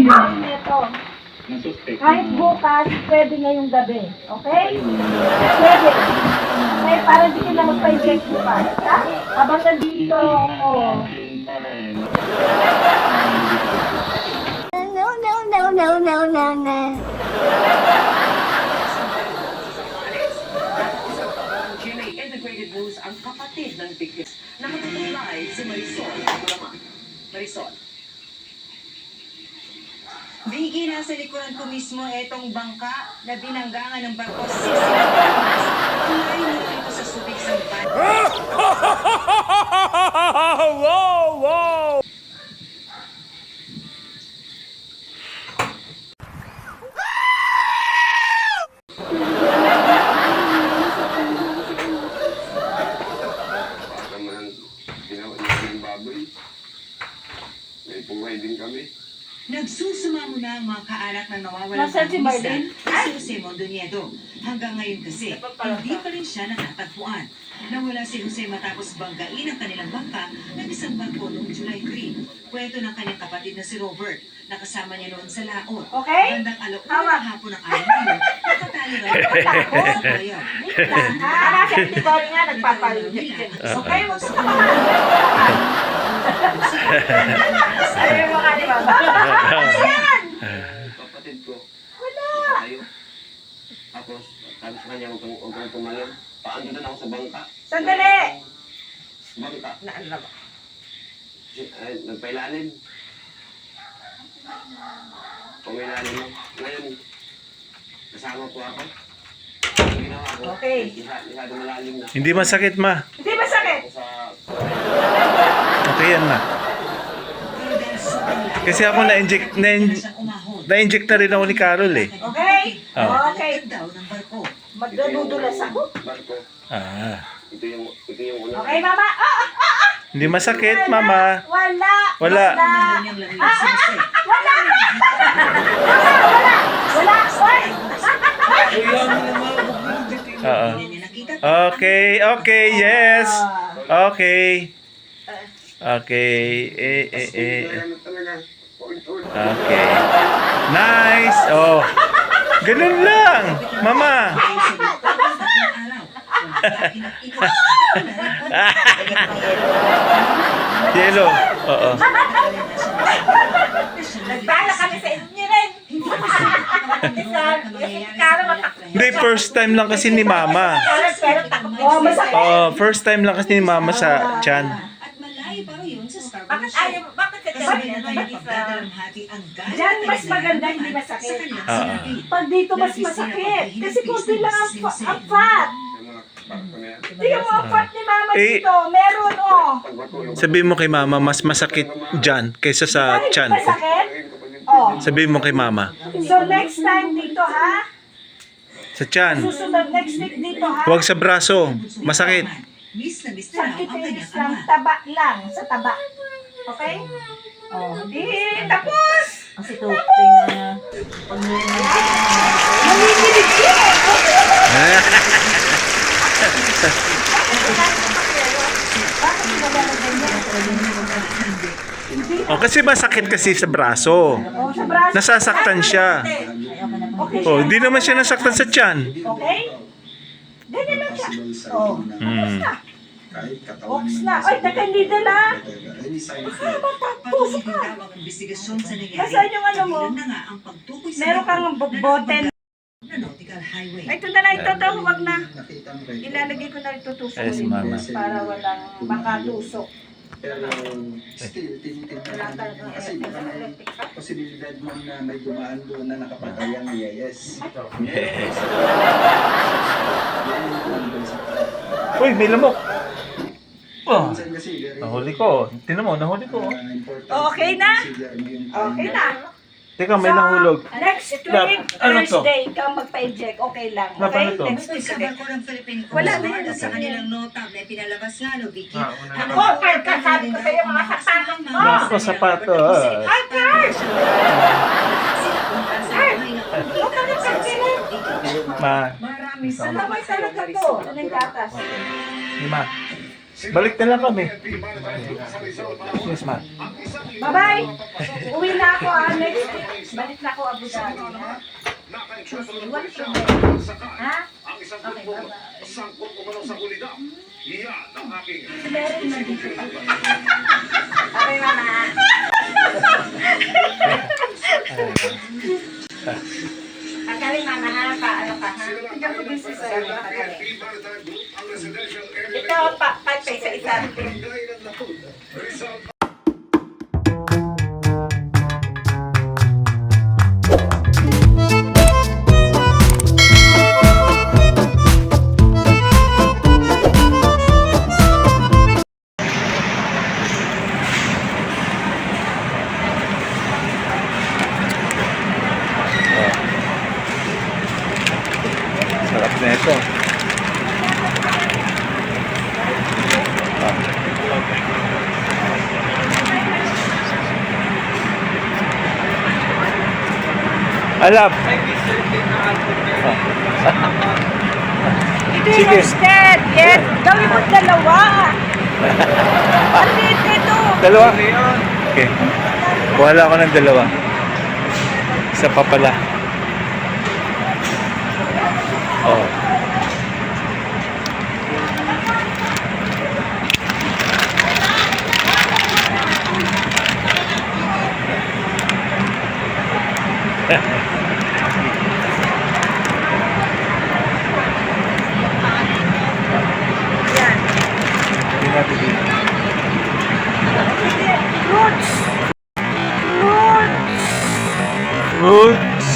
gagawin nito. Kahit bukas, pwede ngayong gabi. Okay? Pwede. Okay, para hindi ka na magpa-inject bukas. Ha? Habang nandito ako. No. GMA Integrated News ang kapatid ng biktima. Nakatutulay si Marisol. Marisol. Bigyan nasa likuran ko mismo etong bangka na binanggangan ng barko 6 Pilipinas. Layo nito ito sa subig sa ban. Wow! Naman, ginawa niya ng baboy. May buhay din kami. Nagsusumamo na ang mga kaanak na nawawalang Nasaan si Marlene? sa Jose Mondoniedo. Hanggang ngayon kasi, hindi pa rin siya natatagpuan. Nawala si Jose matapos banggain ang kanilang bangka ng isang barko noong July 3. Kwento ng kanyang kapatid na si Robert. Nakasama niya noon sa laot. Okay? Bandang alauna ng hapon ng araw nilo, nakatali raw ang barko sa bayaw. Nasa likod nga, nagpapalunjik. Okay, wag sa kamahan. Sabi mo ka, di ba? Yan! Kapatid ko. Wala. Tayo. Tapos, sabi sa kanya, huwag kang tumalon. Paano na ako sa bangka? Sandali! Bangka. Naalala ko. Nagpailalim. Pumilalim mo. Ngayon, kasama po ako. Ang ginawa ko, Okay. Masyado malalim na. Hindi masakit, ma. Hindi ba sakit? Ako sa... Okay yan, ma. Kasi ako na-inject na rin ako ni Carol eh. Okay? Oh. Okay. Daw ng barko. Magdudulas ako. barko. Ah. Ito yung una. Okay, mama? Hindi masakit, mama. Wala. Wala. Nandun yung lamig si Jose. Wala. Wala. Oo. Hindi niya nakita. Okay, okay, yes. Okay. Okay. Ano talaga? Ulit-ulit. Okay. Nice. Oh. Ganun lang, mama. Yellow. Oo. Nagtala kami sa inyo rin. Hindi, first time lang kasi ni mama. Oh, masakit. Oh, first time lang kasi ni mama sa tiyan. At malayo pa yun sa Starbucks. Bakit ayaw? Bakit ka Kasabi na tayo pagdadalamhati ang galit. Diyan mas maganda, hindi masakit. Sa kanyang Ah. sinabi. Pag dito mas masakit. Kasi kunti lang ang fat. Yung mga barko na yan. Tingnan mo ang fat ni mama Eh, dito. Meron, oh. Pagbatulog. Sabihin mo kay mama, mas masakit dyan kaysa sa Dahil tiyan. masakit? Oh. Sabihin mo kay mama. So next time dito, ha? Sa tiyan. Susunod next week dito, ha? Huwag sa braso. Masakit. Miss na miss na raw ang kanyang Sakit lang, ama. taba lang, sa taba. Okay? Oh, di, tapos! Kasi tutoy na Nanginginig siya! Bakit naglalagay niya? Oh, kasi masakit kasi sa braso. Oh, sa braso. Nasasaktan siya. Okay Oh, siya. hindi naman siya nasaktan sa tiyan. Okay? Ganyan lang siya. Oh, Hmm. ox na. Ay, taka hindi dala. Patuloy din daw ang investigasyon sa nangyari. Nasaan yung ano mo? Kabilang na nga ang pagtukoy sa Meron kang bote. na nautical highway. Ay, ito na lang, ito daw, wag na. Ilalagay ko na ito tusok Yes, mama. para walang makatusok. Pero still, tinitingnan natin kasi baka may posibilidad mo na may dumaan doon na nakapagayang yes. Yes. Yan yung nandun sa Uy, may lamok. Oh, minsan kasi very nahuli ko. Tinan mo, nahuli ko. important. Okay na? Consider mo yung Okay time na. Teka, may nahulog. Next week, Ano to? Thursday, ikaw magpa-inject. Okay lang. Ano Okay? to? Next week Sa ulit. barko ng Philippine Coast Wala na Guard yan. sa kanilang nota na pinalabas nga no, Vicky. Ano Oh, Carl, kasabi ko sa'yo mga sapatos mo. Ako, sapatos. Ay, Carl! Ma, Marami sa Ano ba talaga to? Ano yung gatas? ma. Balik na lang kami. Yes, ma. Bye-bye! Uwi na ako, Next Balik na ako Abu Dhabi, ha? Iwan ko. Ha? Okay, bye-bye. Si Meron nandito. Okay, mama. Pagkaling mama, ha? Paano ka, ha? Ikaw ko din si Sir. Ikaw, patay sa isa. Sarap na ito. Alap. Ito Sige. yung instead. Yes. Gawin mo dalawa. Ang liit nito. Dalawa? Okay. Wala ko ng dalawa. Isa pa pala. Oh. Yan. Hindi natin dito. Fruits. Fruits.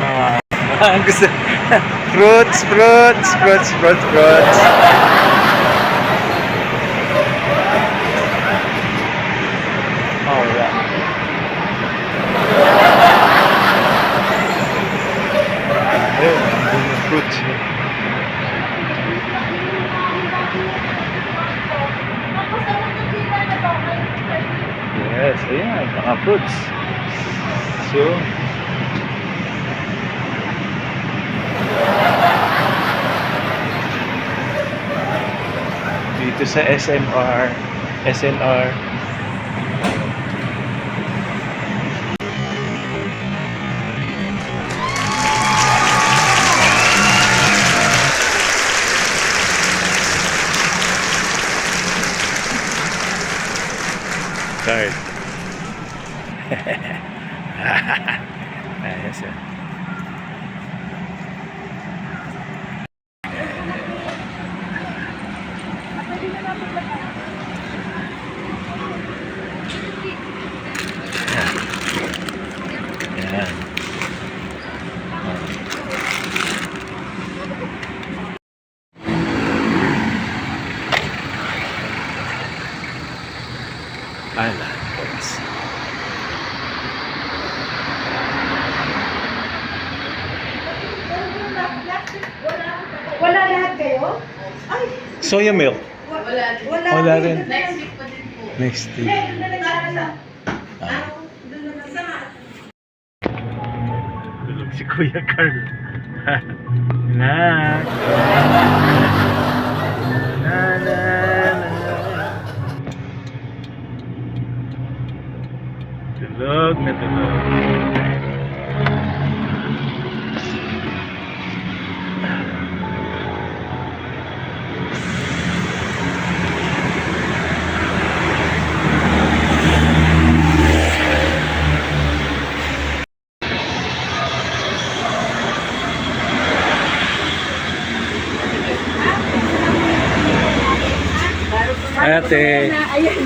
Fruits. Ang gusto. Fruits. Oh, wala. Ayun, ang fruits. Yes, ayan, mga fruits. So, dito sa SNR. Card. Ayos yan. Yan. Ala, boys. Wala lahat kayo? Ay, Soya milk. wala. Wala rin. Next week. Next week. Doon na nagkakala. Ah. Doon na nagkakala. Tulog si Kuya Carl. Na. Na. Tulog na tulog. Ate. Ayan.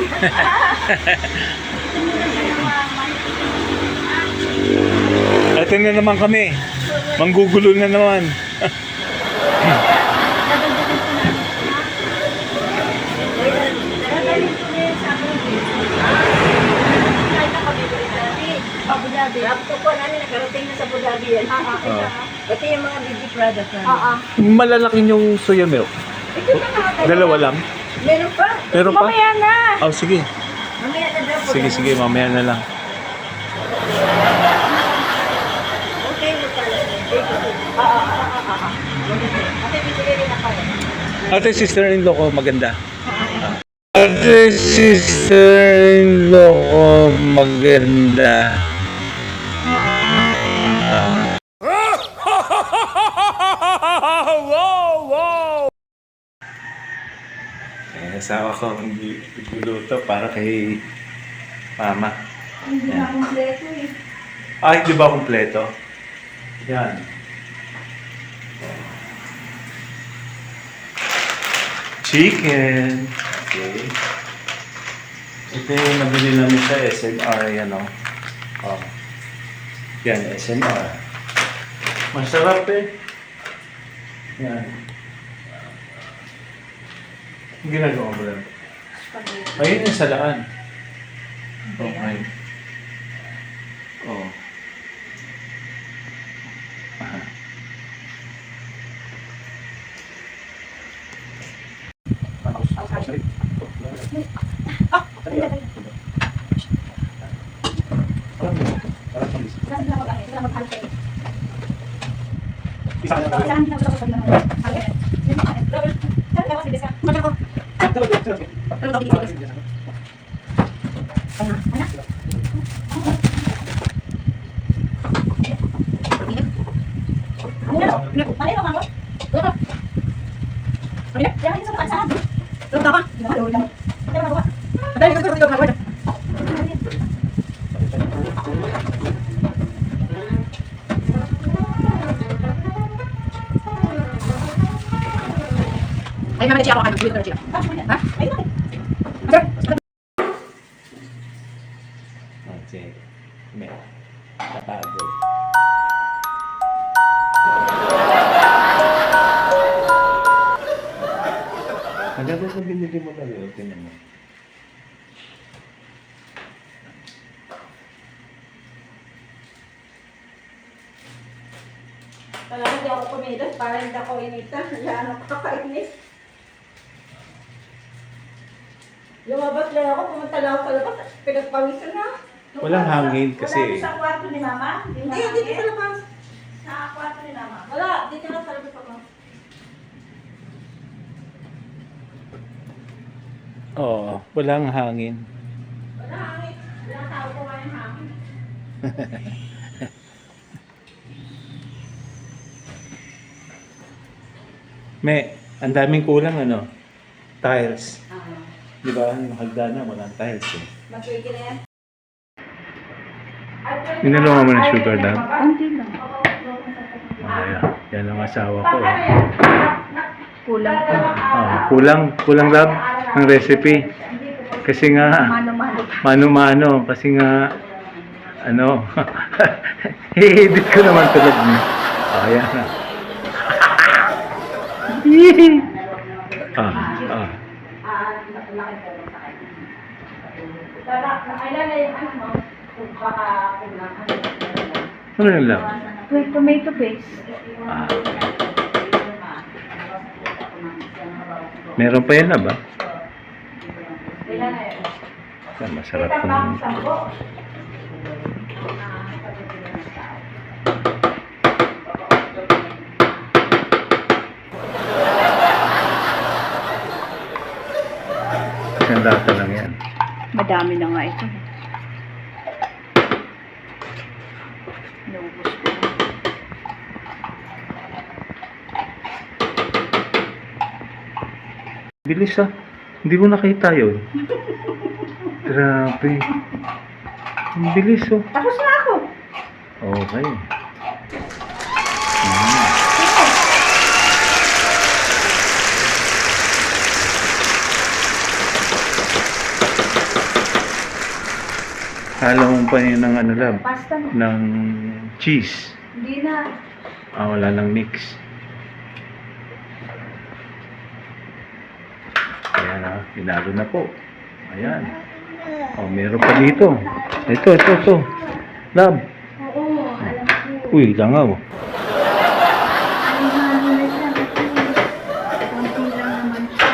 Ito na naman kami. Manggugulo na naman. Abu Dhabi. Rapto po namin, nakarating na sa Abu Dhabi yan. Ito yung mga beauty products namin. Malalaki yung soya milk. Ito na mga Dalawa lang. Meron pa. Meron pa? Mamaya na. Oh, sige. Mamaya na daw po. Sige, mamaya na lang. Okay, Okay, bibili rin ako. Ate, sister-in-law ko, maganda. Pati sister-in-law ko maganda. Asawa ko nagluluto para kay mama. Hindi na kompleto eh. Ay, di ba kompleto? Yan. Chicken. Okay. Ito yung nabili namin sa SNR, yan o. Oh. Yan, SNR. Masarap eh. Yan. Ang ginagawa mo lang. Ayun yung salaan. Okay. Oh. Aha. Ay, mamaya siya ako kayo. Dito na siya. Ha? Ay, Okay. May kapagod. Maganda sa binili mo na yun. Tingnan mo. talaga di ako kumilos para hindi ako initan. Kaya ako kakainis. Lumabas lang ako, pumunta lang ako sa labas. Pinagpawisan na. Walang hangin kasi. Wala sa kwarto ni Mama? Hindi, dito sa labas. Sa kwarto ni Mama? Wala, dito lang sa labas ako. Oo, walang hangin. Wala hangin. Wala tao ko nga yung hangin. May, ang daming kulang ano? Tiles. Di ba? Yung hagdanan, walang tiles eh. Mag-wiki na yan. Ninulungan mo ng sugar dad? Hindi lang. Ayan, yan ang asawa ko. Eh. Kulang pa. Kulang lab ng recipe. Kasi nga, mano-mano. Kasi nga, ano, i-edit ko naman tulad niya. Ayan na. Kailan na yung ano mo? Kung baka kulang. Ano yung lab? With tomato paste. Meron pa yan lab ah? Kailan na yun? Yan, masarap Kita kung... pa ang sambo. Isang lata lang yan. Madami na nga ito. Naubos ko. Bilis ah. Hindi mo nakita yun. Grabe. Ang bilis oh. Tapos na ako. Okay. Halo mo pa yun ng ano lang, Pasta mo. ng cheese. Hindi na. Wala lang mix. Ayan ah, pinalo na po. Ayan. Meron pa dito. Ito. Lab. Oo, alam ko. Uy, langaw. Ano na siya? Konti lang naman siya.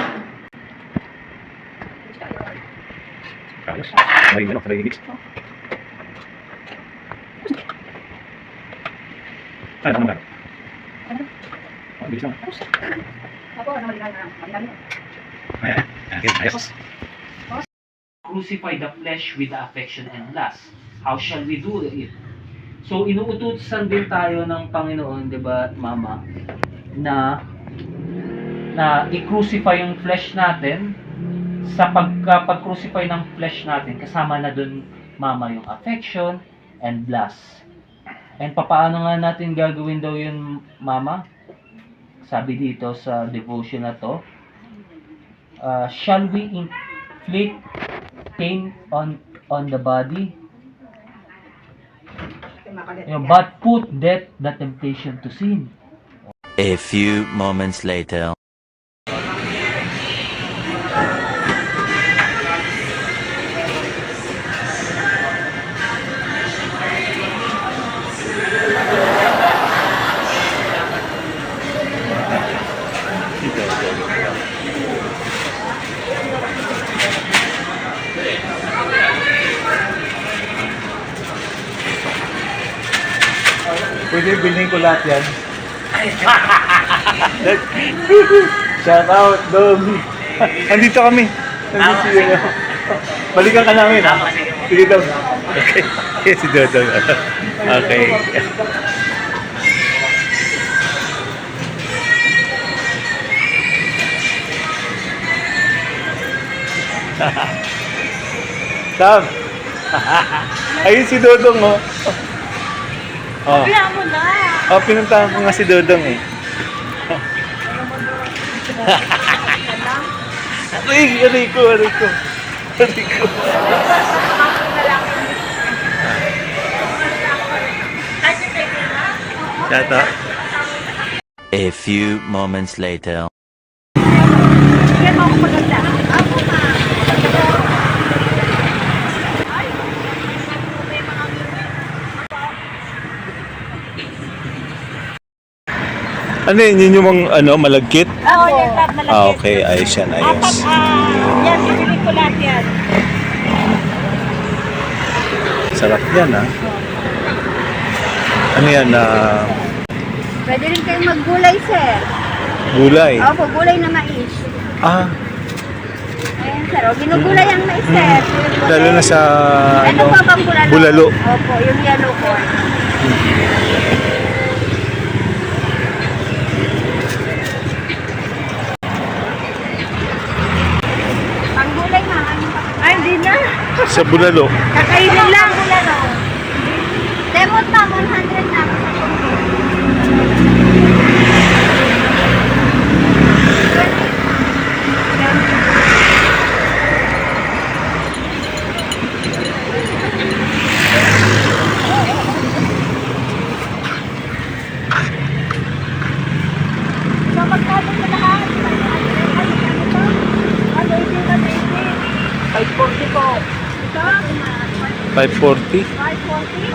Kalos. May mix. Ano naman? Bilis lang. Ako, ano na lang. Ayan. Ayos. crucify the flesh with the affection and lust. How shall we do it? So, inuutusan din tayo ng Panginoon, di ba, Mama, na i-crucify yung flesh natin. Sa pag-crucify ng flesh natin, kasama na dun, Mama, yung affection and lust. And papaano nga natin gagawin daw yun, Mama? Sabi dito sa devotion na to, shall we inflict pain on the body? But put death the temptation to sin. A few moments later. Pwede bilhin ko lahat yan. Shout out, Dom. Andito kami. Nandito yun. Balikan ka namin, ha? Sige, Dom. Okay. Si Dodong. Okay. Sam. Ayun si Dodong, oh. Oh. Kaya mo na. Oh, pinuntahan ko nga si Dodong eh. Aray ko. Shut up. A few moments later. Kaya mo ako maganda. Ako na. Ano yun yung mga malagkit? Oo, yung malaki. Ah, okay. Ayos yan, ayos. Yan, ibigay ko lahat yan. Sarap yan, ha? Ano yan, Pwede rin kayong maggulay, sir. gulay? Opo, gulay na mais. Ah, Ayan, sir. O, ginugulay ang mais, sir. lalo na sa, Ano pa bang bulalo? bulalo. Opo, yung yellow corn. Ang gulay, ma'am. Ay, hindi na. Sa bulalo. Kakainin lang. Bulalo. Lemon, ma'am. 100 na. So, magkano sa lahat? Ano, hindi na 540 po. Ito? 540? 540?